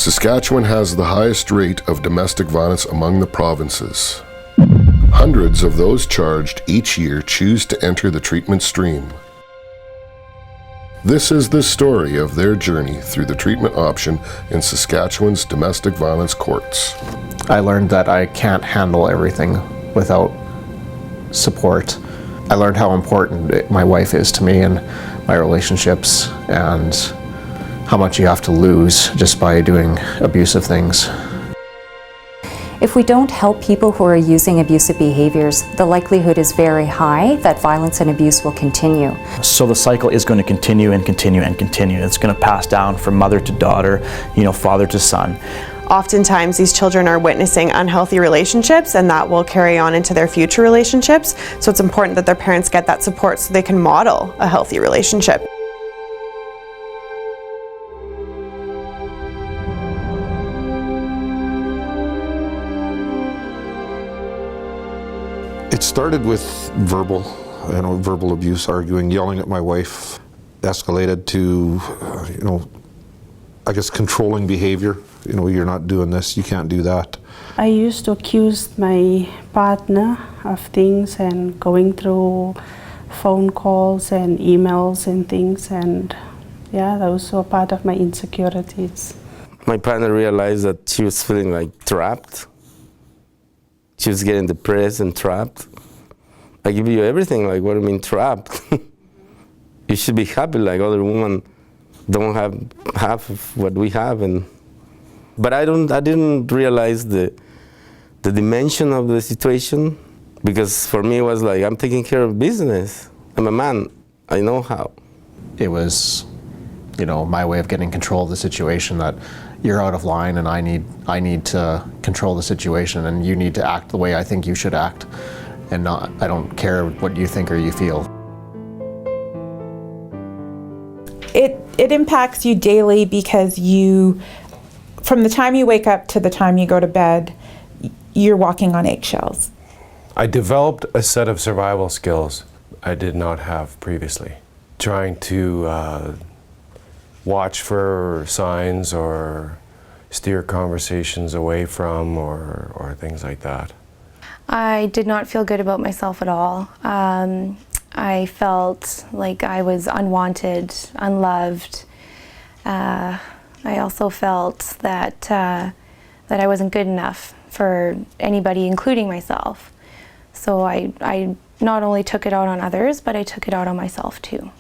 Saskatchewan has the highest rate of domestic violence among the provinces. Hundreds of those charged each year choose to enter the treatment stream. This is the story of their journey through the treatment option in Saskatchewan's domestic violence courts. I learned that I can't handle everything without support. I learned how important my wife is to me and my relationships, and how much you have to lose just by doing abusive things. If we don't help people who are using abusive behaviors, the likelihood is very high that violence and abuse will continue. So the cycle is going to continue and continue and continue. It's going to pass down from mother to daughter, father to son. Oftentimes these children are witnessing unhealthy relationships, and that will carry on into their future relationships. So it's important that their parents get that support so they can model a healthy relationship. It started with verbal abuse, arguing, yelling at my wife, escalated to, I guess controlling behavior. You're not doing this, you can't do that. I used to accuse my partner of things and going through phone calls and emails and things, and yeah, that was so part of my insecurities. My partner realized that she was feeling like trapped. She was getting depressed and trapped. I give you everything, like, what do you mean trapped? You should be happy, like other women don't have half of what we have. But I didn't realize the dimension of the situation, because for me it was like, I'm taking care of business. I'm a man, I know how. It was, my way of getting control of the situation, that you're out of line and I need to control the situation, and you need to act the way I think you should act, and I don't care what you think or you feel. It impacts you daily, because from the time you wake up to the time you go to bed, you're walking on eggshells. I developed a set of survival skills I did not have previously. Trying to watch for signs or steer conversations away from or things like that. I did not feel good about myself at all. I felt like I was unwanted, unloved. I also felt that I wasn't good enough for anybody, including myself. So I not only took it out on others, but I took it out on myself too.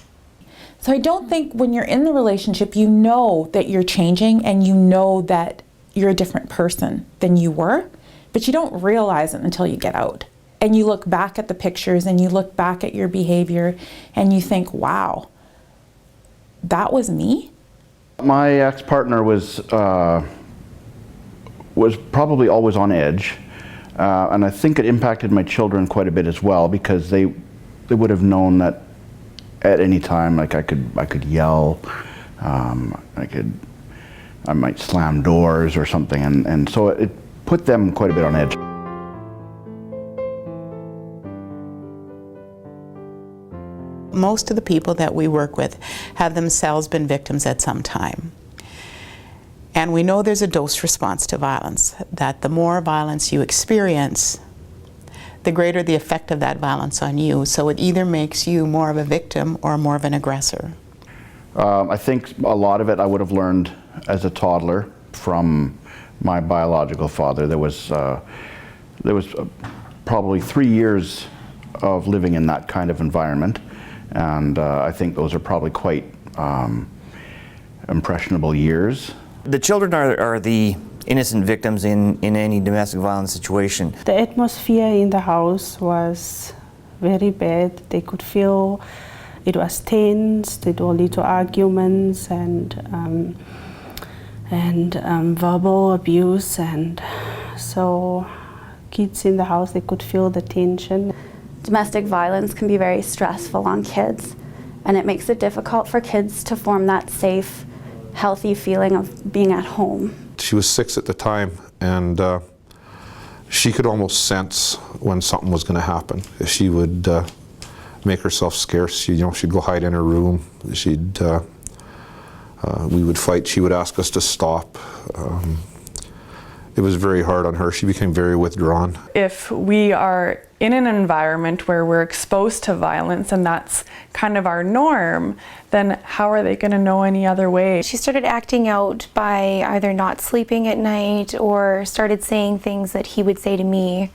So I don't think when you're in the relationship, you know that you're changing and you know that you're a different person than you were, but you don't realize it until you get out. And you look back at the pictures and you look back at your behavior and you think, wow, that was me? My ex-partner was probably always on edge, and I think it impacted my children quite a bit as well, because they would have known that at any time, like I could yell, I might slam doors or something, and so it put them quite a bit on edge. Most of the people that we work with have themselves been victims at some time. And we know there's a dose response to violence, that the more violence you experience, the greater the effect of that violence on you. So it either makes you more of a victim or more of an aggressor. I think a lot of it I would have learned as a toddler from my biological father. There was probably 3 years of living in that kind of environment, and I think those are probably quite impressionable years. The children are the innocent victims in any domestic violence situation. The atmosphere in the house was very bad. They could feel it was tense. It would lead to arguments and verbal abuse, and so kids in the house, they could feel the tension. Domestic violence can be very stressful on kids, and it makes it difficult for kids to form that safe, healthy feeling of being at home. She was 6 at the time, and she could almost sense when something was going to happen. She would make herself scarce. She'd go hide in her room. She'd We would fight. She would ask us to stop. It was very hard on her. She became very withdrawn. If we are in an environment where we're exposed to violence and that's kind of our norm, then how are they going to know any other way? She started acting out by either not sleeping at night or started saying things that he would say to me.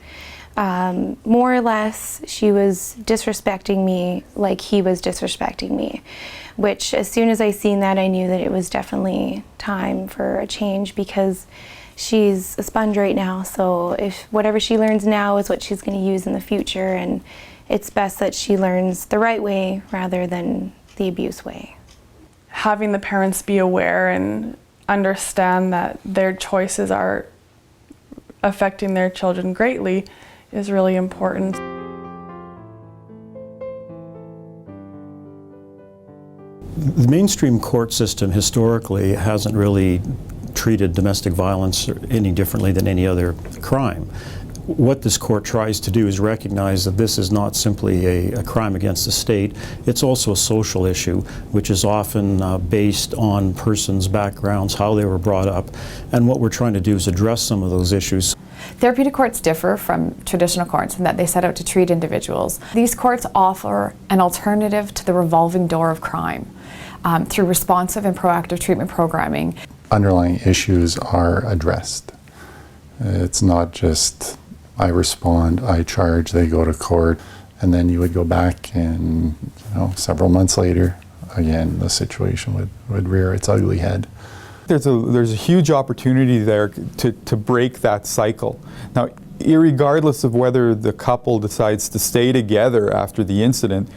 More or less, she was disrespecting me like he was disrespecting me, which as soon as I seen that, I knew that it was definitely time for a change, because she's a sponge right now, so if whatever she learns now is what she's going to use in the future, and it's best that she learns the right way rather than the abuse way. Having the parents be aware and understand that their choices are affecting their children greatly is really important. The mainstream court system historically hasn't really treated domestic violence any differently than any other crime. What this court tries to do is recognize that this is not simply a crime against the state, it's also a social issue, which is often based on persons' backgrounds, how they were brought up, and what we're trying to do is address some of those issues. Therapeutic courts differ from traditional courts in that they set out to treat individuals. These courts offer an alternative to the revolving door of crime through responsive and proactive treatment programming. Underlying issues are addressed. It's not just I respond, I charge, they go to court, and then you would go back and several months later, again, the situation would rear its ugly head. There's a huge opportunity there to break that cycle. Now, irregardless of whether the couple decides to stay together after the incident,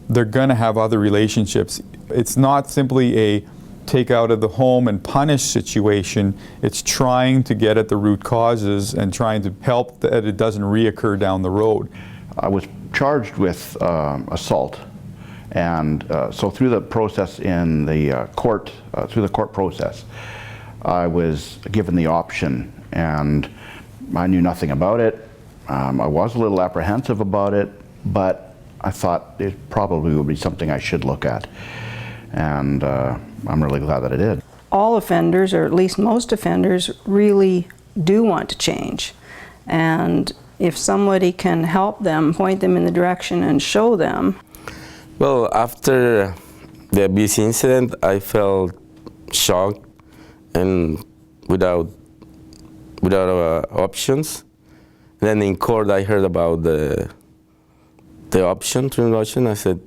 they're going to have other relationships. It's not simply a take out of the home and punish situation. It's trying to get at the root causes and trying to help that it doesn't reoccur down the road. I was charged with assault, and so through the process in the court, through the court process, I was given the option, and I knew nothing about it. I was a little apprehensive about it, but I thought it probably would be something I should look at, and I'm really glad that I did. All offenders, or at least most offenders, really do want to change. And if somebody can help them, point them in the direction and show them. Well, after the abuse incident, I felt shocked and without options. Then in court, I heard about the treatment option. I said,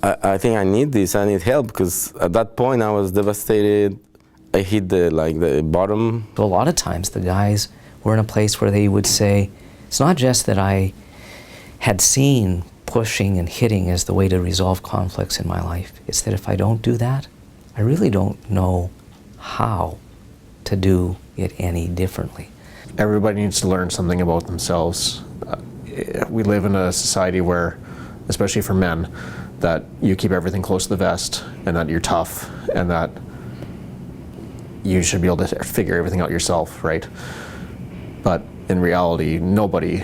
I think I need this. I need help, because at that point I was devastated. I hit the bottom. A lot of times the guys were in a place where they would say, it's not just that I had seen pushing and hitting as the way to resolve conflicts in my life. It's that if I don't do that, I really don't know how to do it any differently. Everybody needs to learn something about themselves. We live in a society where, especially for men, that you keep everything close to the vest, and that you're tough, and that you should be able to figure everything out yourself, right? But in reality, nobody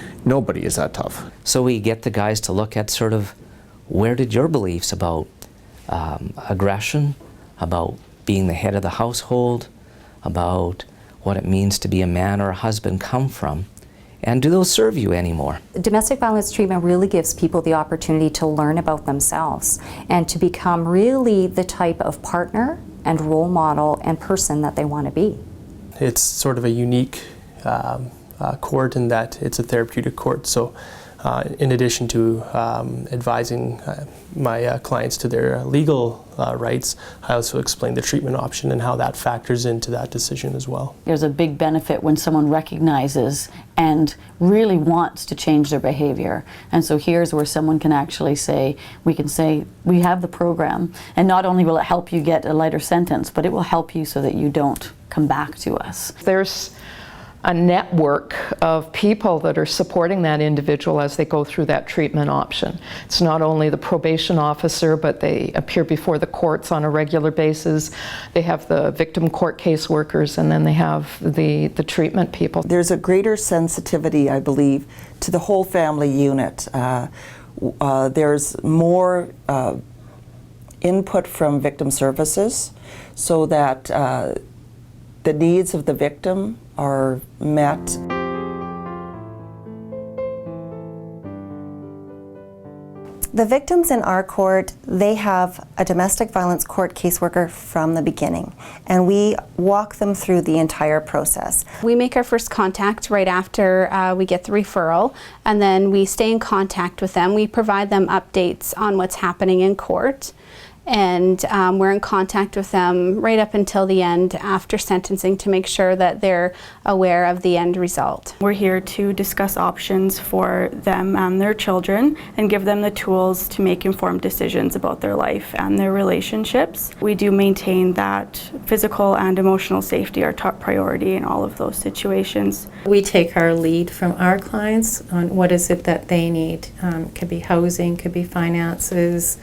is that tough. So we get the guys to look at sort of, where did your beliefs about aggression, about being the head of the household, about what it means to be a man or a husband come from? And do those serve you anymore? Domestic violence treatment really gives people the opportunity to learn about themselves and to become really the type of partner and role model and person that they want to be. It's sort of a unique court in that it's a therapeutic court. So in addition to advising my clients to their legal rights, I also explain the treatment option and how that factors into that decision as well. There's a big benefit when someone recognizes and really wants to change their behavior. And so here's where someone can actually say, we have the program, and not only will it help you get a lighter sentence, but it will help you so that you don't come back to us. There's a network of people that are supporting that individual as they go through that treatment option. It's not only the probation officer, but they appear before the courts on a regular basis. They have the victim court caseworkers, and then they have the treatment people. There's a greater sensitivity, I believe, to the whole family unit. There's more input from victim services so that the needs of the victim are met. The victims in our court, they have a domestic violence court caseworker from the beginning, and we walk them through the entire process. We make our first contact right after we get the referral, and then we stay in contact with them. We provide them updates on what's happening in court, and we're in contact with them right up until the end after sentencing to make sure that they're aware of the end result. We're here to discuss options for them and their children and give them the tools to make informed decisions about their life and their relationships. We do maintain that physical and emotional safety are top priority in all of those situations. We take our lead from our clients on what is it that they need. Could be housing, could be finances,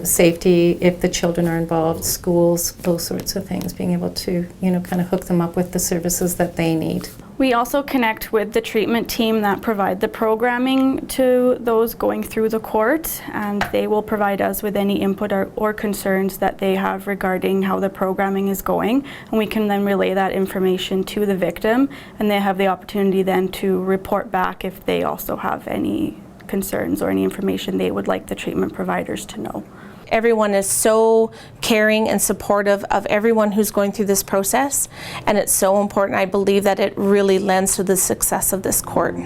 safety if the children are involved, schools, those sorts of things, being able to, kind of hook them up with the services that they need. We also connect with the treatment team that provide the programming to those going through the court, and they will provide us with any input or concerns that they have regarding how the programming is going, and we can then relay that information to the victim, and they have the opportunity then to report back if they also have any concerns or any information they would like the treatment providers to know. Everyone is so caring and supportive of everyone who's going through this process, and it's so important. I believe that it really lends to the success of this court.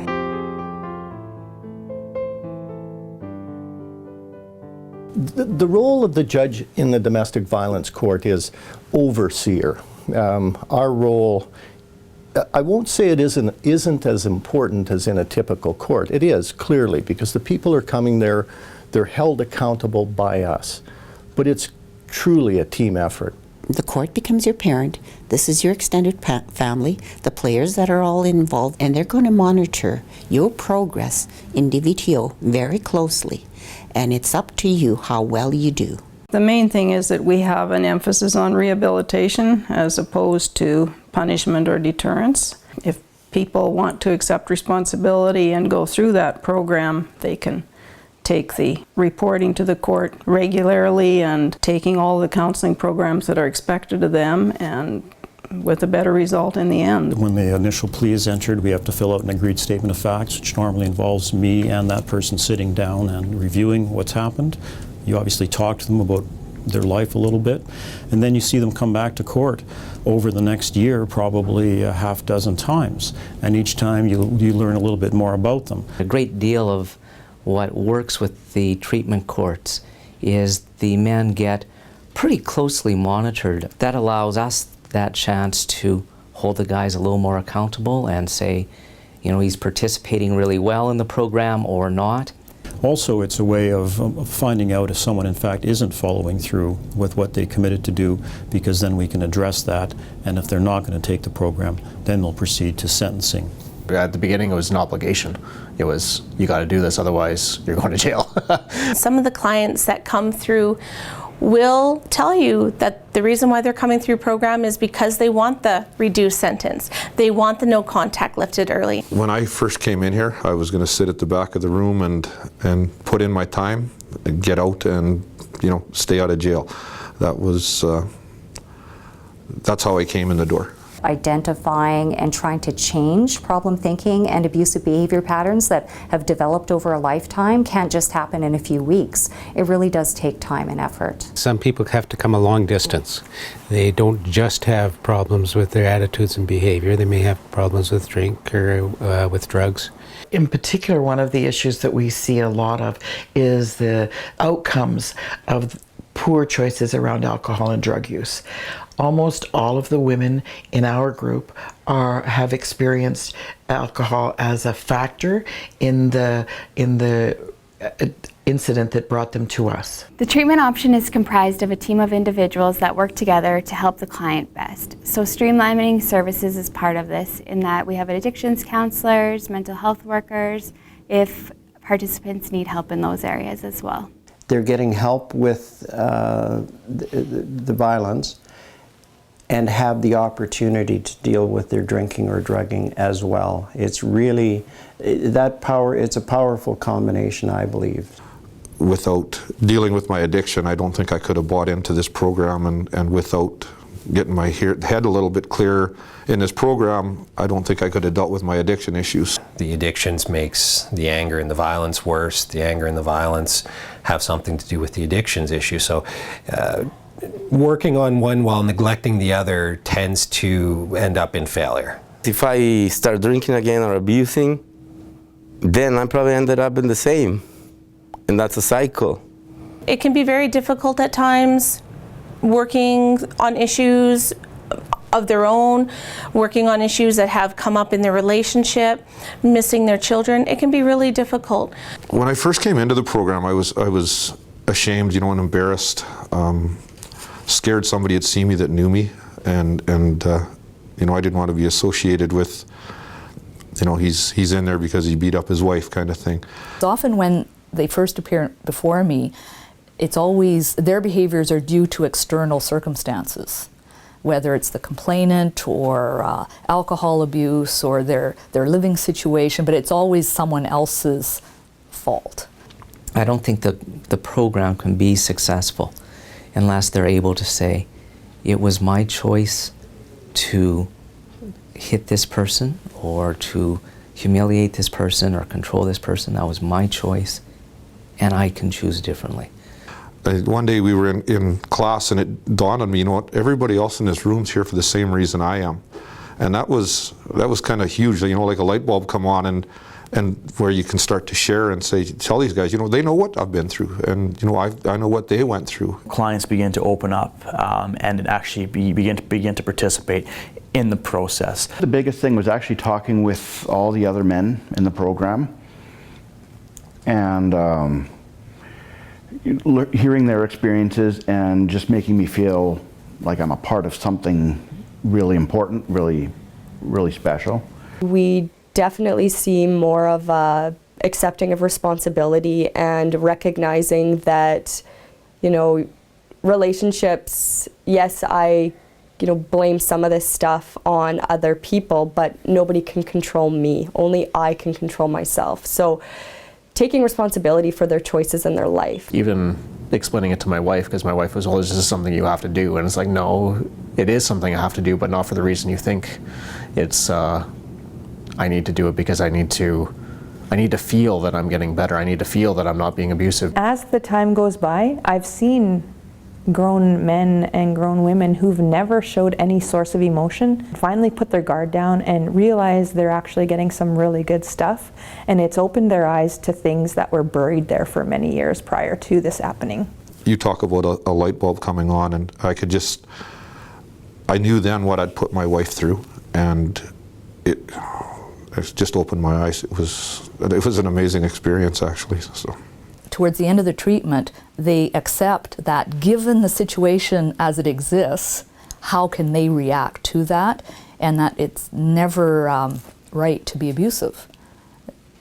The role of the judge in the domestic violence court is overseer. Our role, I won't say it isn't as important as in a typical court. It is, clearly, because the people are coming there, they're held accountable by us. But it's truly a team effort. The court becomes your parent. This is your extended family, the players that are all involved, and they're going to monitor your progress in DVTO very closely. And it's up to you how well you do. The main thing is that we have an emphasis on rehabilitation as opposed to punishment or deterrence. If people want to accept responsibility and go through that program, they can take the reporting to the court regularly and taking all the counseling programs that are expected of them, and with a better result in the end. When the initial plea is entered, we have to fill out an agreed statement of facts, which normally involves me and that person sitting down and reviewing what's happened. You obviously talk to them about their life a little bit, and then you see them come back to court over the next year, probably a half dozen times, and each time you learn a little bit more about them. A great deal of what works with the treatment courts is the men get pretty closely monitored. That allows us that chance to hold the guys a little more accountable and say, he's participating really well in the program or not. Also, it's a way of finding out if someone in fact isn't following through with what they committed to do, because then we can address that, and if they're not going to take the program, then they'll proceed to sentencing. At the beginning, it was an obligation. It was, you got to do this, otherwise you're going to jail. Some of the clients that come through will tell you that the reason why they're coming through program is because they want the reduced sentence. They want the no contact lifted early. When I first came in here, I was going to sit at the back of the room and put in my time, and get out and stay out of jail. That was that's how I came in the door. Identifying and trying to change problem thinking and abusive behavior patterns that have developed over a lifetime can't just happen in a few weeks. It really does take time and effort. Some people have to come a long distance. They don't just have problems with their attitudes and behavior. They may have problems with drink or with drugs. In particular, one of the issues that we see a lot of is the outcomes of poor choices around alcohol and drug use. Almost all of the women in our group have experienced alcohol as a factor in the incident that brought them to us. The treatment option is comprised of a team of individuals that work together to help the client best. So streamlining services is part of this, in that we have addictions counselors, mental health workers, if participants need help in those areas as well. They're getting help with the violence and have the opportunity to deal with their drinking or drugging as well. It's really, it's a powerful combination, I believe. without dealing with my addiction, I don't think I could have bought into this program, and without getting my head a little bit clearer in this program, I don't think I could have dealt with my addiction issues. The addictions makes the anger and the violence worse. The anger and the violence have something to do with the addictions issue. So working on one while neglecting the other tends to end up in failure. If I start drinking again or abusing, then I probably ended up in the same. And that's a cycle. It can be very difficult at times working on issues of their own, working on issues that have come up in their relationship, missing their children. It can be really difficult. When I first came into the program, I was ashamed, you know, and embarrassed, scared somebody had seen me that knew me, and you know, I didn't want to be associated with, you know, he's in there because he beat up his wife kind of thing. Often when they first appear before me, it's always their behaviors are due to external circumstances, whether it's the complainant or alcohol abuse or their living situation, but it's always someone else's fault. I don't think the program can be successful unless they're able to say, it was my choice to hit this person or to humiliate this person or control this person. That was my choice, and I can choose differently. One day we were in class, and it dawned on me, you know what, everybody else in this room's here for the same reason I am. And that was kind of huge, you know, like a light bulb come on, and where you can start to share and say, tell these guys, you know, they know what I've been through, and you know, I know what they went through. Clients begin to open up and actually begin to participate in the process. The biggest thing was actually talking with all the other men in the program, and hearing their experiences and just making me feel like I'm a part of something really important, really, really special. We definitely see more of accepting of responsibility and recognizing that, you know, relationships, yes, I, you know, blame some of this stuff on other people, but nobody can control me. Only I can control myself. So taking responsibility for their choices in their life. Even explaining it to my wife, because my wife was, well, this is something you have to do. And it's like, no, it is something I have to do, but not for the reason you think. It's, I need to do it because I need to feel that I'm getting better. I need to feel that I'm not being abusive. As the time goes by, I've seen grown men and grown women who've never showed any source of emotion finally put their guard down and realize they're actually getting some really good stuff, and it's opened their eyes to things that were buried there for many years prior to this happening. You talk about a light bulb coming on, and I knew then what I'd put my wife through, and it just opened my eyes. It was an amazing experience, actually. So. Towards the end of the treatment, they accept that given the situation as it exists, how can they react to that, and that it's never right to be abusive.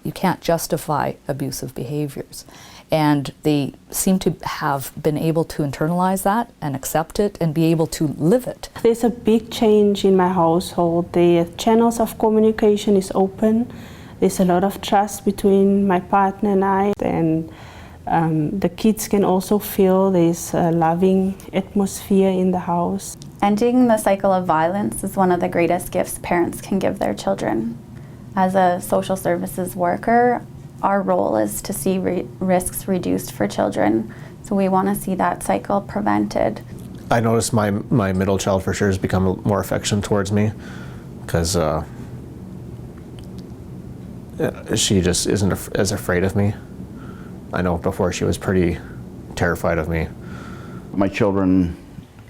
You can't justify abusive behaviors. And they seem to have been able to internalize that and accept it and be able to live it. There's a big change in my household. The channels of communication is open. There's a lot of trust between my partner and I, and the kids can also feel there's a loving atmosphere in the house. Ending the cycle of violence is one of the greatest gifts parents can give their children. As a social services worker, our role is to see risks reduced for children, so we want to see that cycle prevented. I noticed my middle child for sure has become more affectionate towards me, because she just isn't as afraid of me. I know before she was pretty terrified of me. My children,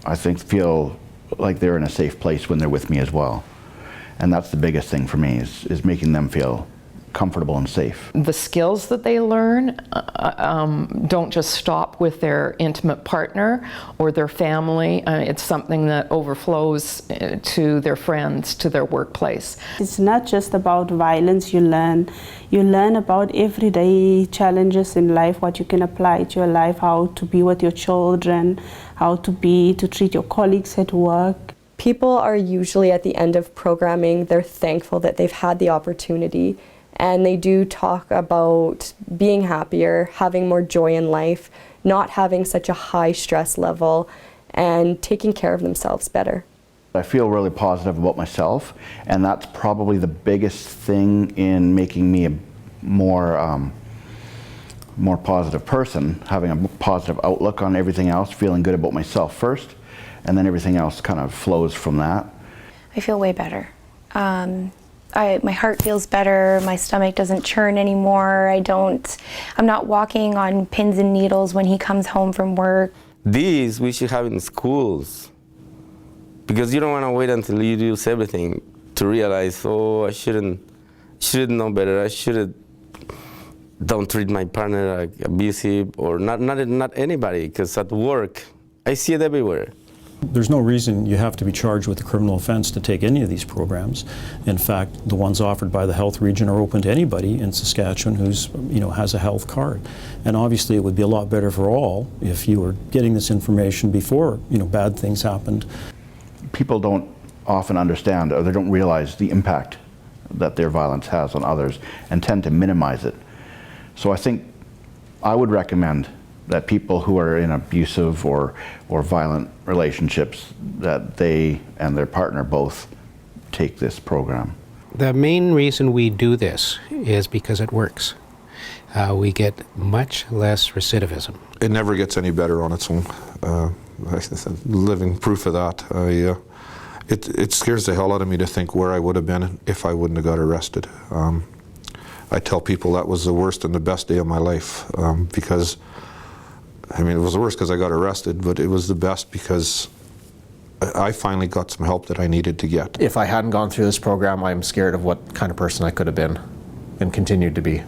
I think, feel like they're in a safe place when they're with me as well. And that's the biggest thing for me, is making them feel comfortable and safe. The skills that they learn don't just stop with their intimate partner or their family. It's something that overflows to their friends, to their workplace. It's not just about violence you learn. You learn about everyday challenges in life, what you can apply to your life, how to be with your children, how to treat your colleagues at work. People are usually at the end of programming, they're thankful that they've had the opportunity, And they do talk about being happier, having more joy in life, not having such a high stress level, and taking care of themselves better. I feel really positive about myself, and that's probably the biggest thing in making me a more positive person, having a positive outlook on everything else, feeling good about myself first, and then everything else kind of flows from that. I feel way better. My heart feels better, my stomach doesn't churn anymore, I'm not walking on pins and needles when he comes home from work. These we should have in schools, because you don't want to wait until you lose everything to realize, oh, I shouldn't know better, I don't treat my partner like abusive, or not anybody, because at work, I see it everywhere. There's no reason you have to be charged with a criminal offense to take any of these programs. In fact, the ones offered by the health region are open to anybody in Saskatchewan who's, has a health card. And obviously it would be a lot better for all if you were getting this information before, bad things happened. People don't often understand, or they don't realize the impact that their violence has on others, and tend to minimize it. So I think I would recommend that people who are in abusive or violent relationships, that they and their partner both take this program. The main reason we do this is because it works. We get much less recidivism. It never gets any better on its own. Living proof of that. It scares the hell out of me to think where I would have been if I wouldn't have got arrested. I tell people that was the worst and the best day of my life, because it was the worst because I got arrested, but it was the best because I finally got some help that I needed to get. If I hadn't gone through this program, I'm scared of what kind of person I could have been and continued to be.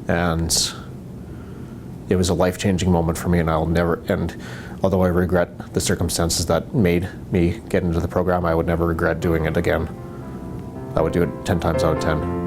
And it was a life-changing moment for me, and although I regret the circumstances that made me get into the program, I would never regret doing it again. I would do it 10 times out of 10.